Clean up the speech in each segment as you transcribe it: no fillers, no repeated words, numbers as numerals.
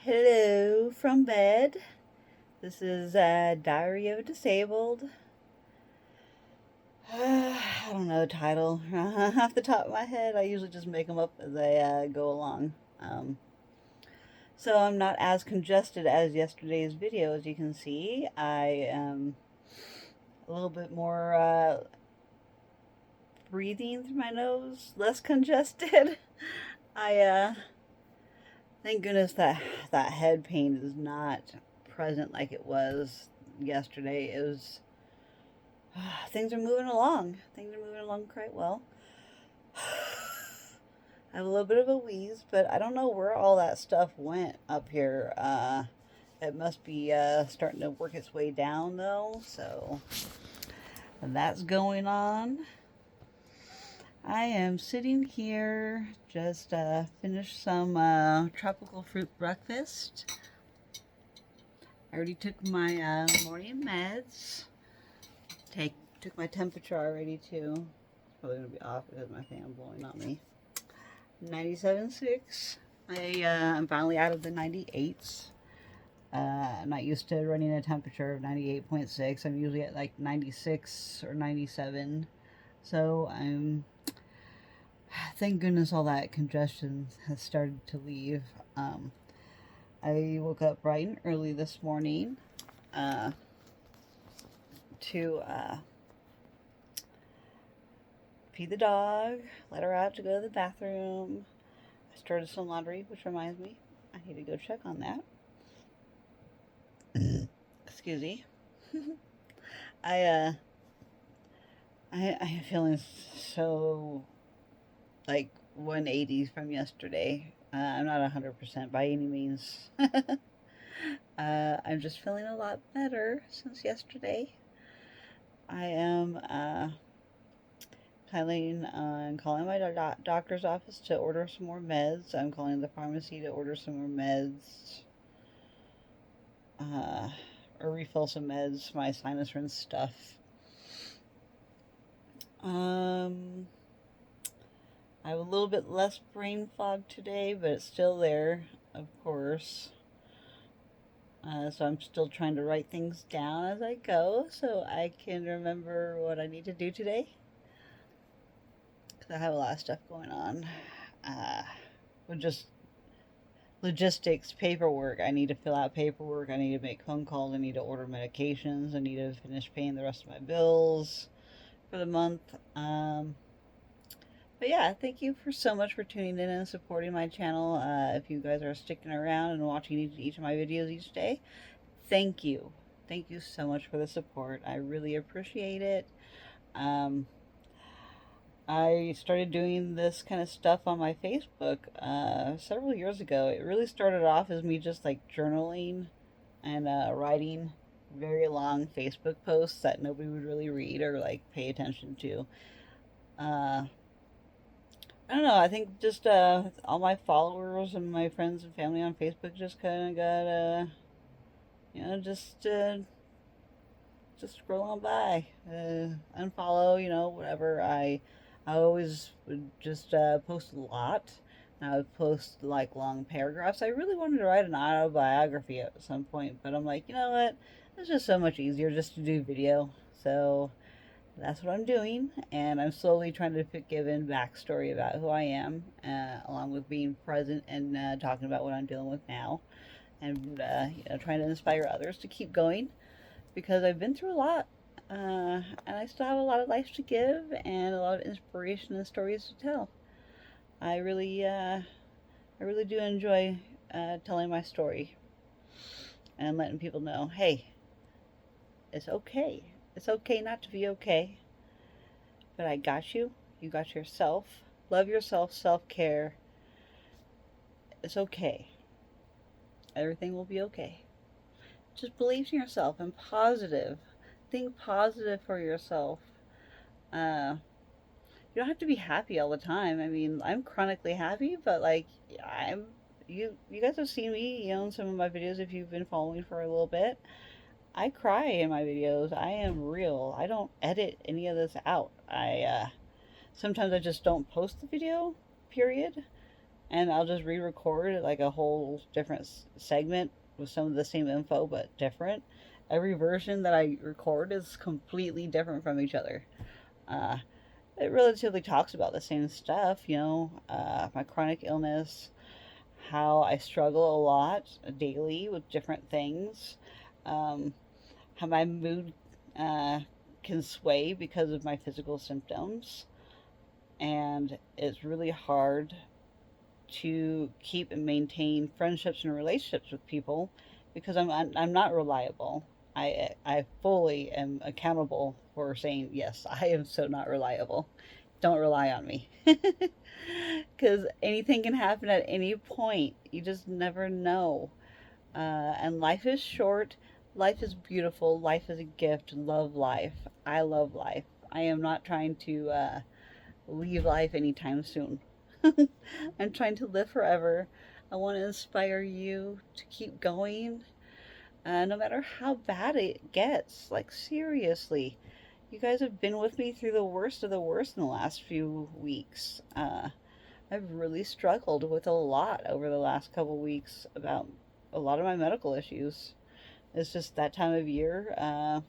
Hello from bed. This is Diary of a Disabled. I don't know title off the top of my head. I usually just make them up as I go along. Um, so I'm not as congested as yesterday's video, as you can see. I am a little bit more breathing through my nose, less congested. I thank goodness that head pain is not present like it was yesterday. It was things are moving along. Things are moving along quite well. I have a little bit of a wheeze, but I don't know where all that stuff went up here. It must be starting to work its way down though, so that's going on. I am sitting here, just finished some tropical fruit breakfast. I already took my morning meds. Took my temperature already too. It's probably gonna be off because of my fan blowing on me. 97.6. I'm finally out of the 98s. I'm not used to running a temperature of 98.6. I'm usually at like 96 or 97. So thank goodness all that congestion has started to leave. I woke up bright and early this morning to feed the dog, let her out to go to the bathroom. I started some laundry, which reminds me, I need to go check on that. Excuse me. I'm feeling so like 180 from yesterday. I'm not 100% by any means. I'm just feeling a lot better since yesterday. I am planning on calling my doctor's office to order some more meds. I'm calling the pharmacy to order some more meds. Or refill some meds, my sinus rinse stuff. I have a little bit less brain fog today, but it's still there, of course. So I'm still trying to write things down as I go so I can remember what I need to do today. Because I have a lot of stuff going on. With just logistics, paperwork. I need to fill out paperwork. I need to make phone calls. I need to order medications. I need to finish paying the rest of my bills for the month. But yeah, thank you so much for tuning in and supporting my channel. If you guys are sticking around and watching each of my videos each day, thank you. Thank you so much for the support. I really appreciate it. I started doing this kind of stuff on my Facebook several years ago. It really started off as me just like journaling and writing very long Facebook posts that nobody would really read or like pay attention to. I don't know. I think just all my followers and my friends and family on Facebook just kind of got just scroll on by, unfollow, whatever. I always would just post a lot. And I would post like long paragraphs. I really wanted to write an autobiography at some point, but I'm like, you know what? It's just so much easier just to do video. So that's what I'm doing, and I'm slowly trying to give in backstory about who I am, along with being present and talking about what I'm dealing with now, and trying to inspire others to keep going, because I've been through a lot, and I still have a lot of life to give and a lot of inspiration and stories to tell. I really do enjoy telling my story and letting people know, hey, it's okay. It's okay not to be okay. But I got you. You got yourself. Love yourself. Self-care. It's okay. Everything will be okay. Just believe in yourself and positive. Think positive for yourself. You don't have to be happy all the time. I mean, I'm chronically happy, but like you guys have seen me, in some of my videos if you've been following for a little bit. I cry in my videos. I am real. I don't edit any of this out. Sometimes I just don't post the video, period. and I'll just re-record like a whole different segment with some of the same info but different. Every version that I record is completely different from each other. Uh, it relatively talks about the same stuff, my chronic illness, how I struggle a lot daily with different things, um, how my mood uh, can sway because of my physical symptoms, and it's really hard to keep and maintain friendships and relationships with people because I'm not reliable. I fully am accountable for saying yes. I am so not reliable. Don't rely on me because anything can happen at any point. You just never know. And life is short. Life is beautiful. Life is a gift. Love life. I love life. I am not trying to leave life anytime soon. I'm trying to live forever. I want to inspire you to keep going, no matter how bad it gets. Like, seriously, you guys have been with me through the worst of the worst in the last few weeks. I've really struggled with a lot over the last couple weeks about a lot of my medical issues. It's just that time of year.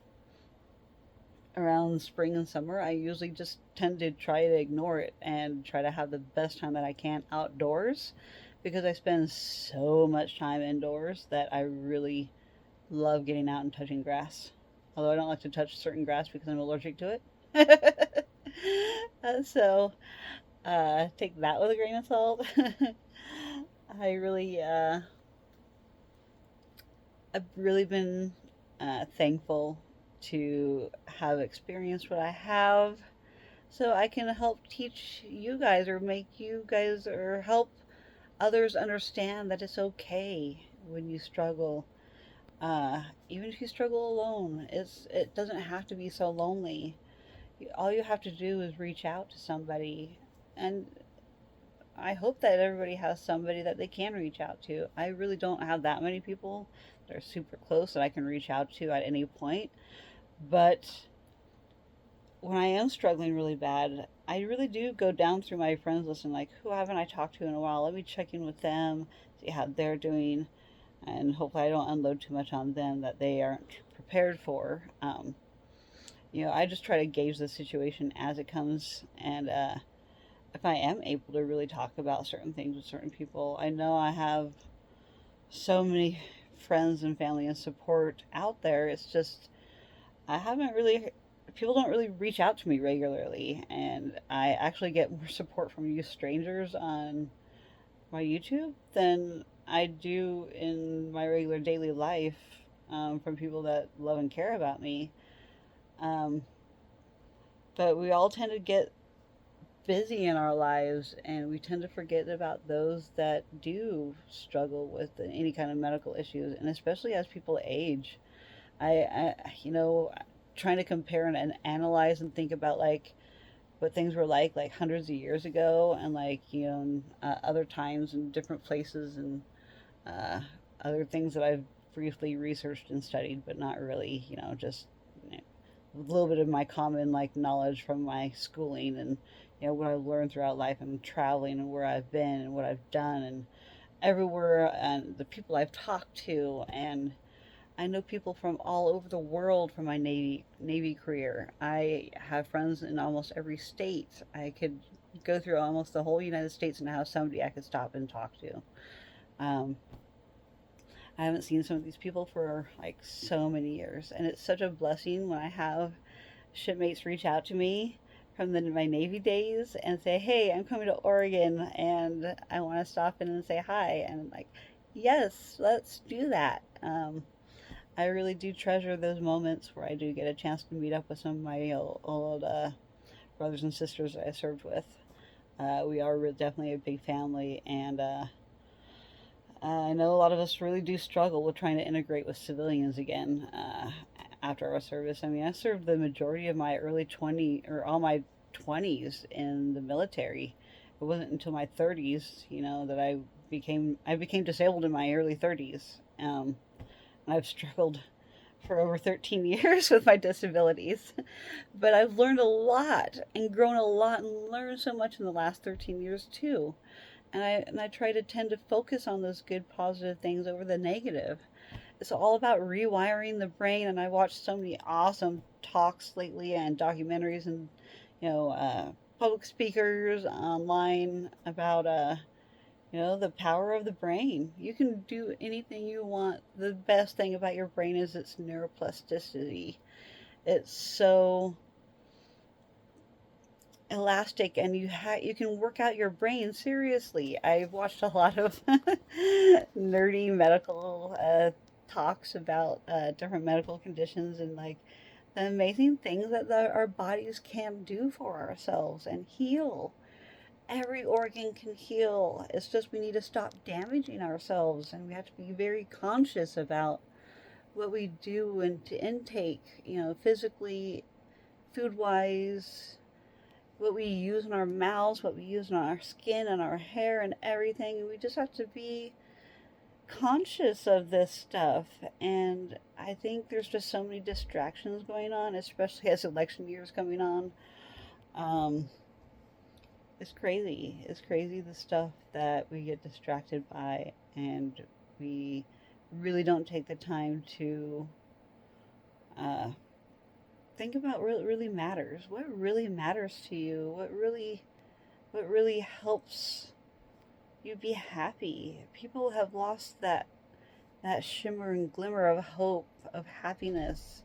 Around spring and summer, I usually just tend to try to ignore it and try to have the best time that I can outdoors because I spend so much time indoors that I really love getting out and touching grass. Although I don't like to touch certain grass because I'm allergic to it. So take that with a grain of salt. I really, I've really been thankful to have experienced what I have so I can help teach you guys or make you guys or help others understand that it's okay when you struggle. Even if you struggle alone, it doesn't have to be so lonely. All you have to do is reach out to somebody, and I hope that everybody has somebody that they can reach out to. I really don't have that many people that are super close that I can reach out to at any point, but when I am struggling really bad, I really do go down through my friends list and like, who haven't I talked to in a while? Let me check in with them, see how they're doing, and hopefully I don't unload too much on them that they aren't prepared for. I just try to gauge the situation as it comes, and if I am able to really talk about certain things with certain people, I know I have so many friends and family and support out there. It's just I haven't really people don't really reach out to me regularly, and I actually get more support from you strangers on my YouTube than I do in my regular daily life, from people that love and care about me. Um, but we all tend to get busy in our lives, and we tend to forget about those that do struggle with any kind of medical issues, and especially as people age. Trying to compare and analyze and think about like what things were like hundreds of years ago, and other times and different places, and uh, other things that I've briefly researched and studied, but not really, just a little bit of my common like knowledge from my schooling, and what I've learned throughout life and traveling and where I've been and what I've done and everywhere and the people I've talked to. And I know people from all over the world from my Navy career. I have friends in almost every state. I could go through almost the whole United States and have somebody I could stop and talk to. Um, I haven't seen some of these people for like so many years, and it's such a blessing when I have shipmates reach out to me from my Navy days and say, "Hey, I'm coming to Oregon and I want to stop in and say hi." And I'm like, "Yes, let's do that." I really do treasure those moments where I do get a chance to meet up with some of my old brothers and sisters that I served with. We are definitely a big family, and I know a lot of us really do struggle with trying to integrate with civilians again after our service. I mean, I served the majority of my early 20 or all my 20s in the military. It wasn't until my 30s, that I became disabled in my early 30s. I've struggled for over 13 years with my disabilities, but I've learned a lot and grown a lot and learned so much in the last 13 years too. And I try to tend to focus on those good positive things over the negative. It's all about rewiring the brain, and I watched so many awesome talks lately and documentaries and you know public speakers online about the power of the brain. You can do anything you want. The best thing about your brain is its neuroplasticity. It's so elastic, and you can work out your brain. Seriously, I've watched a lot of nerdy medical talks about different medical conditions and like the amazing things that our bodies can do for ourselves and heal. Every organ can heal. It's just we need to stop damaging ourselves, and we have to be very conscious about what we do and to intake, physically, food wise, what we use in our mouths, what we use in our skin and our hair and everything. We just have to be conscious of this stuff. And I think there's just so many distractions going on, especially as election year is coming on. Um, it's crazy. It's crazy the stuff that we get distracted by, and we really don't take the time to uh, think about what really matters. What really matters to you? What really helps you be happy? People have lost that shimmer and glimmer of hope, of happiness.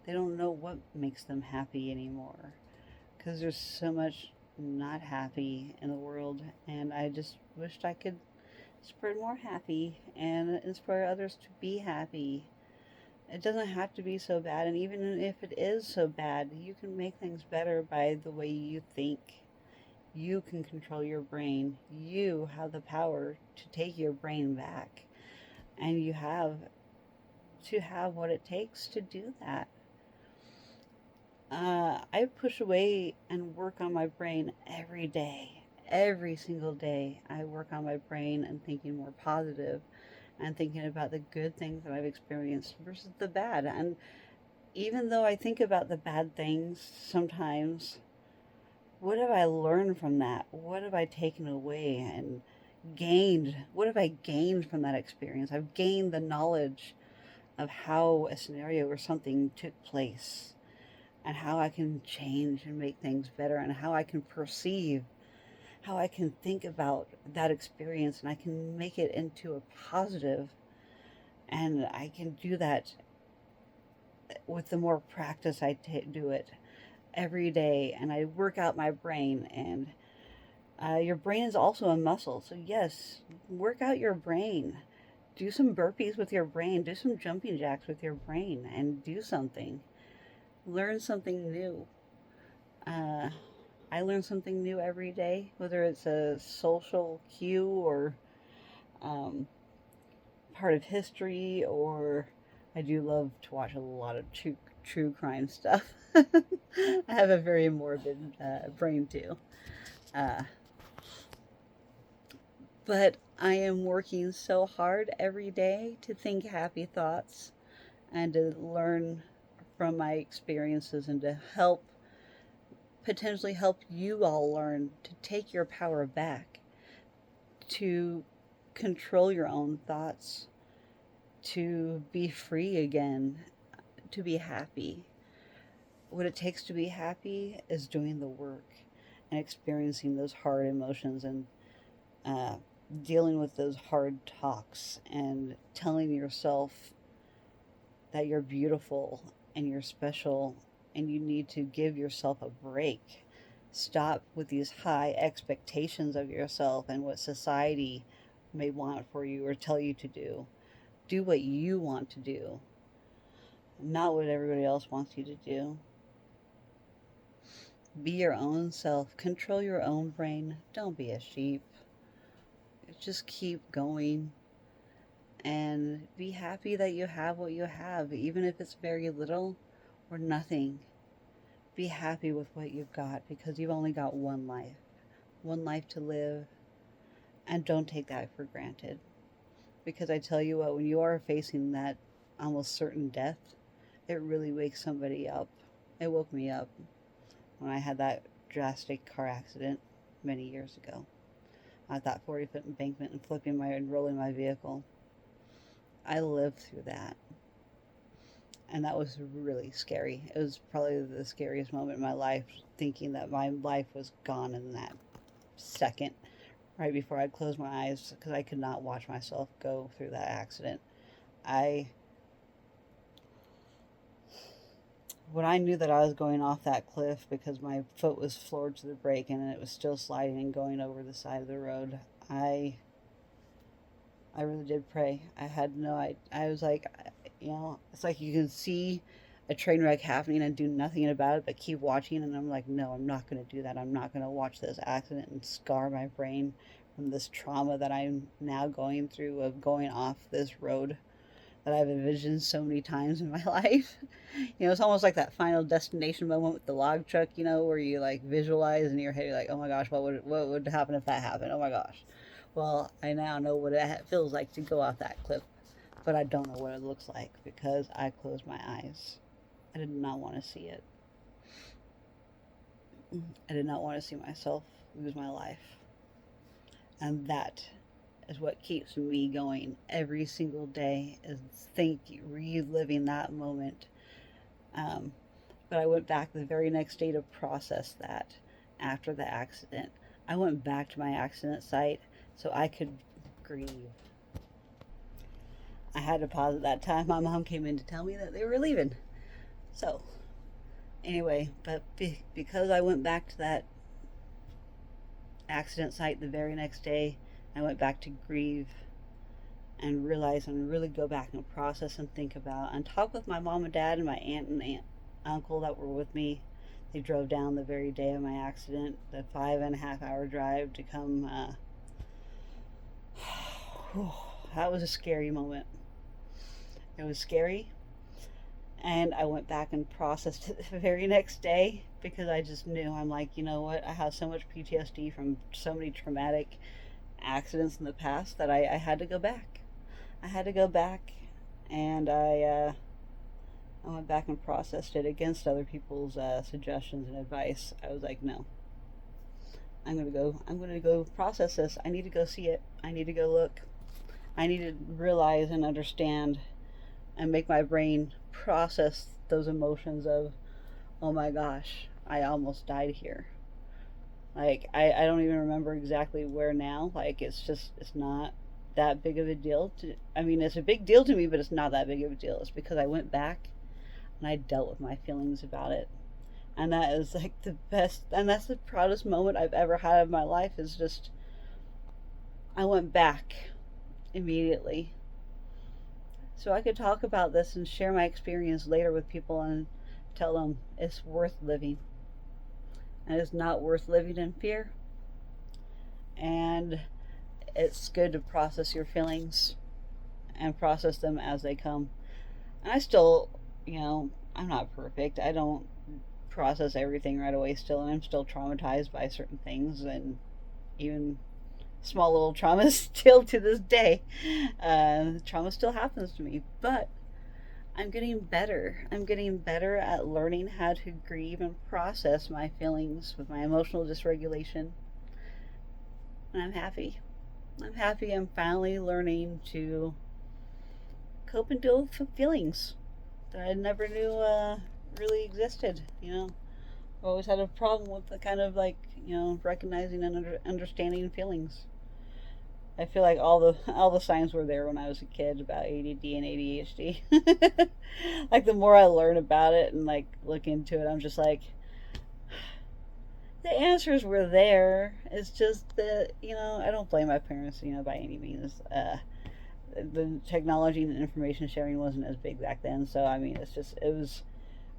They don't know what makes them happy anymore because there's so much not happy in the world, and I just wished I could spread more happy and inspire others to be happy. It doesn't have to be so bad, and even if it is so bad, you can make things better by the way you think. You can control your brain. You have the power to take your brain back, and you have to have what it takes to do that. I push away and work on my brain every day. Every single day, I work on my brain and thinking more positive and thinking about the good things that I've experienced versus the bad. And even though I think about the bad things sometimes, what have I learned from that? What have I taken away and gained? What have I gained from that experience? I've gained the knowledge of how a scenario or something took place and how I can change and make things better and how I can perceive, how I can think about that experience and I can make it into a positive. And I can do that with the more practice do it every day, and I work out my brain. And your brain is also a muscle, so yes, work out your brain. Do some burpees with your brain. Do some jumping jacks with your brain, and do something. Learn something new. Uh, I learn something new every day, whether it's a social cue or um, part of history, or I do love to watch a lot of true crime stuff. I have a very morbid brain too. Uh, but I am working so hard every day to think happy thoughts and to learn from my experiences and to potentially help you all learn to take your power back, to control your own thoughts, to be free again, to be happy. What it takes to be happy is doing the work and experiencing those hard emotions and uh, dealing with those hard talks and telling yourself that you're beautiful and you're special and you need to give yourself a break. Stop with these high expectations of yourself and what society may want for you or tell you to do. Do what you want to do, not what everybody else wants you to do. Be your own self. Control your own brain. Don't be a sheep. Just keep going and be happy that you have what you have, even if it's very little or nothing. Be happy with what you've got because you've only got one life to live, and don't take that for granted. Because I tell you what, when you are facing that almost certain death, it really wakes somebody up. It woke me up when I had that drastic car accident many years ago. at that 40-foot embankment and flipping my and rolling my vehicle. I lived through that. And that was really scary. It was probably the scariest moment in my life, thinking that my life was gone in that second, right before I closed my eyes, because I could not watch myself go through that accident. When I knew that I was going off that cliff because my foot was floored to the brake and it was still sliding and going over the side of the road, I really did pray. I was like, it's like you can see a train wreck happening and do nothing about it but keep watching. And I'm like, no, I'm not going to do that. I'm not going to watch this accident and scar my brain from this trauma that I'm now going through of going off this road that I've envisioned so many times in my life. It's almost like that Final Destination moment with the log truck, where you like visualize in your head, you're like, oh my gosh, what would happen if that happened? Oh my gosh. Well, I now know what it feels like to go off that cliff, but I don't know what it looks like because I closed my eyes. I did not want to see it. I did not want to see myself lose my life. And that is what keeps me going every single day, is reliving that moment. But I went back the very next day to process that after the accident. I went back to my accident site so I could grieve. I had to pause at that time. My mom came in to tell me that they were leaving. So, anyway, but because I went back to that accident site the very next day, I went back to grieve and realize and really go back and process and think about and talk with my mom and dad and my aunt and uncle that were with me. They drove down the very day of my accident, the 5.5-hour drive to come. That was a scary moment. It was scary. And I went back and processed it the very next day because I just knew, I'm like, you know what? I have so much PTSD from so many traumatic accidents in the past that I had to go back. I had to go back, and I went back and processed it against other people's suggestions and advice. I was like, no, I'm gonna go process this. I need to go see it. I need to go look. I need to realize and understand and make my brain process those emotions of, oh my gosh, I almost died here. Like, I don't even remember exactly where now. Like, it's not that big of a deal. It's a big deal to me, but it's not that big of a deal. It's because I went back and I dealt with my feelings about it. And that is like the best, and that's the proudest moment I've ever had of my life, is just, I went back immediately. So I could talk about this and share my experience later with people and tell them it's worth living. And it's not worth living in fear. And it's good to process your feelings and process them as they come. And I still, I'm not perfect. I don't process everything right away still, and I'm still traumatized by certain things, and even small little traumas still to this day. Trauma still happens to me, but I'm getting better. I'm getting better at learning how to grieve and process my feelings with my emotional dysregulation. And I'm happy. I'm finally learning to cope and deal with feelings that I never knew really existed. I've always had a problem with the kind of recognizing and understanding feelings. I feel like all the signs were there when I was a kid about ADD and ADHD. Like, the more I learn about it and look into it, I'm just like, the answers were there. It's just that, I don't blame my parents, by any means. The technology and information sharing wasn't as big back then, so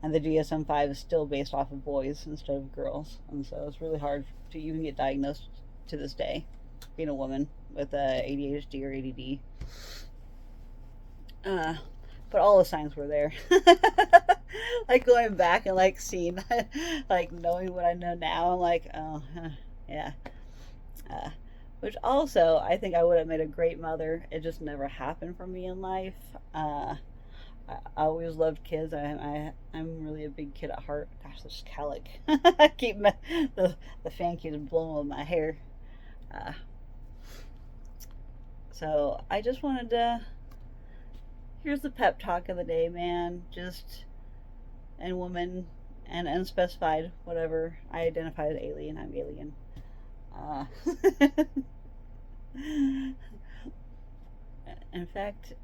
and the DSM-5 is still based off of boys instead of girls, and so it's really hard to even get diagnosed to this day, being a woman with ADHD or ADD. But all the signs were there. Going back and seeing, knowing what I know now, I'm like, oh, yeah. Which also, I think I would have made a great mother. It just never happened for me in life. I always loved kids. I'm really a big kid at heart. Gosh, this calic. I keep the fan keeps blowing with my hair. So I just wanted to, here's the pep talk of the day, man. Just, and woman, and unspecified, whatever. I identify as alien, I'm alien. Uh, in fact,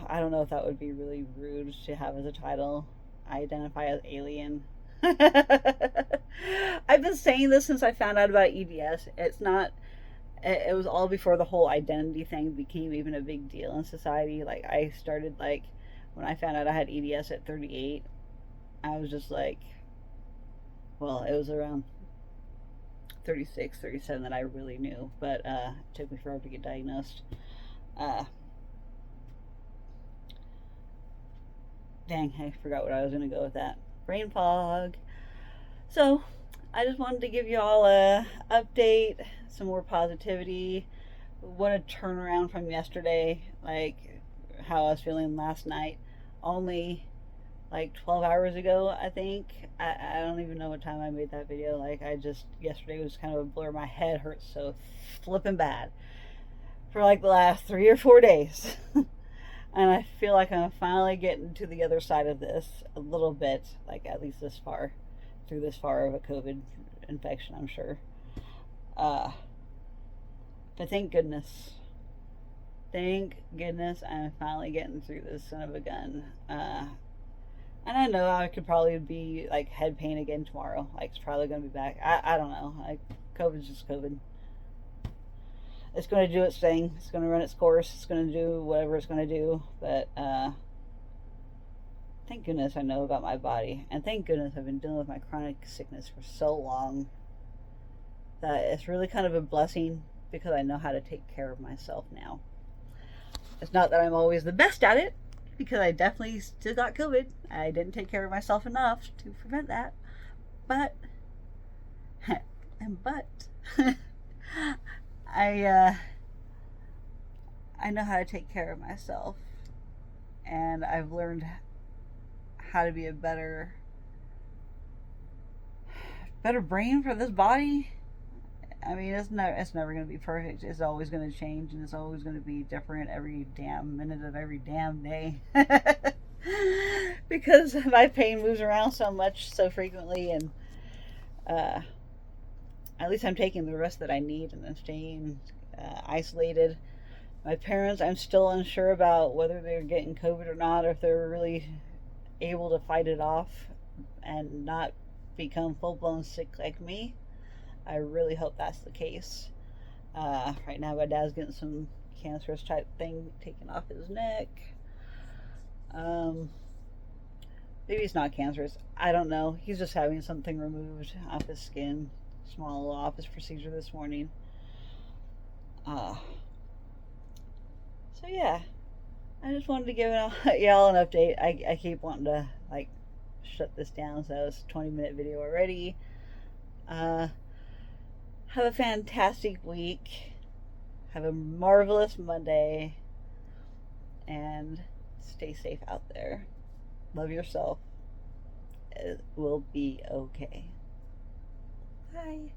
I don't know if that would be really rude to have as a title. I identify as alien. I've been saying this since I found out about EDS. It's not, it was all before the whole identity thing became even a big deal in society. Like, I started, like, when I found out I had EDS at 38, I was just like, well, it was around 36, 37 that I really knew, but it took me forever to get diagnosed. Uh, Dang, I forgot what I was going to go with that. Brain fog. So, I just wanted to give you all a update, some more positivity. What a turnaround from yesterday, like how I was feeling last night. Only like 12 hours ago, I think. I don't even know what time I made that video. Like, yesterday was kind of a blur. My head hurts so flipping bad for like the last 3 or 4 days. And I feel like I'm finally getting to the other side of this a little bit, like at least this far, through this far of a COVID infection, I'm sure. But thank goodness. Thank goodness I'm finally getting through this son of a gun. And I know I could probably be like head pain again tomorrow. Like, it's probably going to be back. I don't know. Like, COVID's just COVID. It's going to do its thing. It's going to run its course. It's going to do whatever it's going to do. But thank goodness I know about my body. And thank goodness I've been dealing with my chronic sickness for so long that it's really kind of a blessing because I know how to take care of myself now. It's not that I'm always the best at it, because I definitely still got COVID. I didn't take care of myself enough to prevent that. But I know how to take care of myself, and I've learned how to be a better brain for this body. I mean, it's never going to be perfect. It's always going to change, and it's always going to be different every damn minute of every damn day. Because my pain moves around so much, so frequently, and at least I'm taking the rest that I need, and I'm staying isolated. My parents, I'm still unsure about whether they're getting COVID or not, or if they're really able to fight it off and not become full-blown sick like me. I really hope that's the case. Right now, my dad's getting some cancerous type thing taken off his neck. Maybe it's not cancerous. I don't know. He's just having something removed off his skin. Small office procedure this morning. So yeah, I just wanted to give y'all an update. I keep wanting to like shut this down, so it's a 20-minute video already. Have a fantastic week. Have a marvelous Monday. And stay safe out there. Love yourself. It will be okay. Bye.